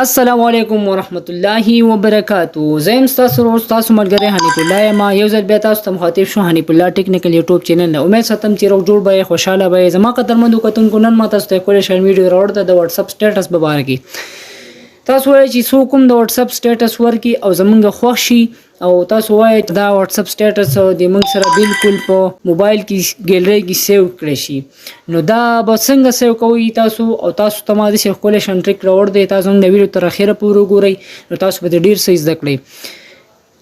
السلام علیکم ورحمت الله وبرکاتو. زم تاسو ملګری حنیف الله ما یو ځل بیا تاسو ته مخاطب شو حنیف الله ټیکنیکل یوټیوب چینل نه. امید ساتم چې روغ جوړ به خوشاله به زما قدرمنو کتونکو نن ما تاسو ته کولی شم ویډیو راوړم د واتس اپ سټیټس به باره کې. تاسو وایئ چې څوک کوم د واتس اپ سټیټس ورکي او زمونږ خوښ شي او تاسو وایئ دا واتس اپ سټیټس د موږ سره بالکل په موبایل کې ګیلري کې سیو کړی شي. نو دا به څنګه سیو کوئ تاسو او تاسو ته ما داسې ښکلی شان ټریک راوړ دی. تاسو زموږ د ویډیو تر اخره پورې وګورئ نو تاسو به ډېر څه زده کړئ.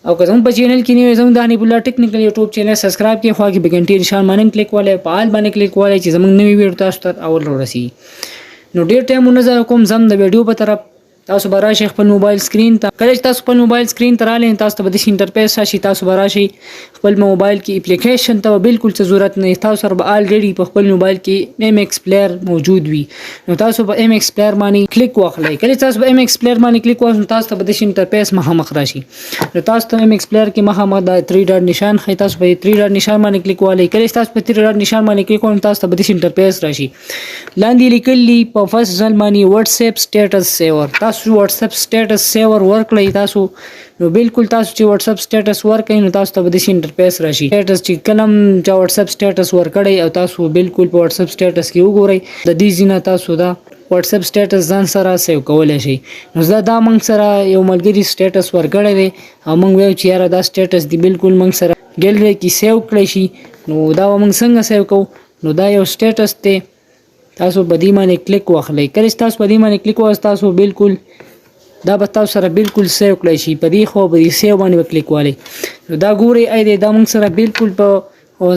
او که زموږ په چینل کې نوی زموږ د حنیف الله ټیکنیکل یوټیوب چینل سبسکرایب کړئ، خوا کې به ګنټې نشان باندې کلیک والئ، په آل باندې کلیک والئ چې زموږ نوی ویډیو تاسو ته اول راورسیږي. نو ډېر ټایم ونه ضایع کوم، ځم د ویډیو په طرف. تاسو به راشئ خپل موبایل سکرین ته. کله چې تاسو خپل موبایل سکرین ته راغلئ تاسو ته به داسې انټرفیس راشي. تاسو به راشئ خپل موبایل کې اپلیکیشن ته بالکل څه ضرورت نه، تاسو سره به الریډي په خپل موبایل کې ایم ایکس پلیر موجود وي. نو تاسو به ایم ایکس پلیر باندې کلیک واخلئ. کله چې تاسو به ایم ایکس پلیر باندې کلیک واخلئ تاسو ته به داسې انټرفیس مخامخ راشي. نو تاسو ته ایم ایکس پلیر کې مخامخ د 3 ډاټ نشان ښایي، تاسو به 3 ډاټ نشان باندې کلیک والئ. کله چې تاسو په 3 ډاټ نشان باندې کلیک وکړئ تاسو ته به داسې انټرفیس راشي. لاندې لیکلي په فرست ځل باندې واتس اپ سټیټس سیور. تاسو واتس اپ سټیټس سیور ورکړئ تاسو. نو بالکل تاسو چې واتس اپ سټیټس ورکړئ نو تاسو ته به داسې انټرفیس راشي. سټیټس چې کله هم چې واتس اپ سټیټس ورکړئ او تاسو بالکل په واتس اپ سټیټس کې وګورئ د دې ځای نه تاسو دا واتس اپ سټیټس ځان سره سیو کولی شئ. نو دا موږ سره یو ملګري سټیټس ورکړی دی او موږ وایو چې یاره دا سټیټس دی بالکل موږ سره ګیلري کې سیو کړی شي. نو دا به موږ څنګه سیو کوو؟ نو دا یو سټیټس دی، تاسو په دې باندې کلیک واخلئ. کله چې تاسو په دې باندې کلیک واخلئ تاسو بالکل دا به تاسو سره بالکل سیو کړی شي. په دې خو به سیو باندې به کلیک والئ. نو دا ګورئ دی دا موږ سره بالکل په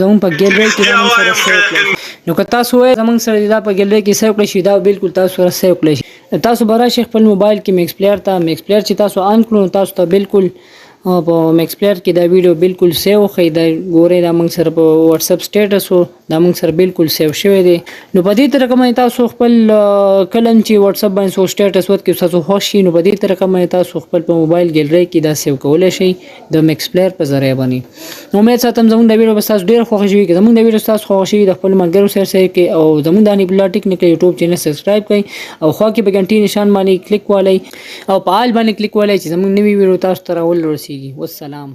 زموږ په ګیلري کې دا موږ سره سیو کړی. نو که تاسو وایئ زموږ سره دا په ګیلري کې سیو کړی شي دا بالکل تاسو سره سیو کړی شي. تاسو به راشئ خپل موبایل کې میکس پلیر ته. میکس پلیر چې تاسو آن کړو تاسو ته بالکل په میکس پلیر کې دا ویډیو بالکل سیو ښایي. دا ګورئ دا موږ سره په واتس اپ سټیټس و دا موږ سره بالکل سیو شوی دی. نو په دې طریقه باندې تاسو خپل کله چې واتس اپ باندې څوک سټیټس ورکړي تاسو خوښ شي نو په دې طریقه باندې تاسو خپل په موبایل ګیلري کې دا سیو کولی شئ د میکس پلیر په ذریعه باندې. نو امید ساتم زموږ د ویډیو به ستاسو ډېر خوښ شوي. که زموږ د ویډیو ستاسو خوښ شوي د خپل ملګرو سره شیر کړئ او زموږ د حنیف الله ټیکنیکل یوټیوب چینل سبسکرایب کړئ او خوا کې به ګنټې نشان باندې کلیک والئ او په آل باندې کلیک والئ چې زموږ نوي ویډیو تاسو ته راورسیږي. والسلام.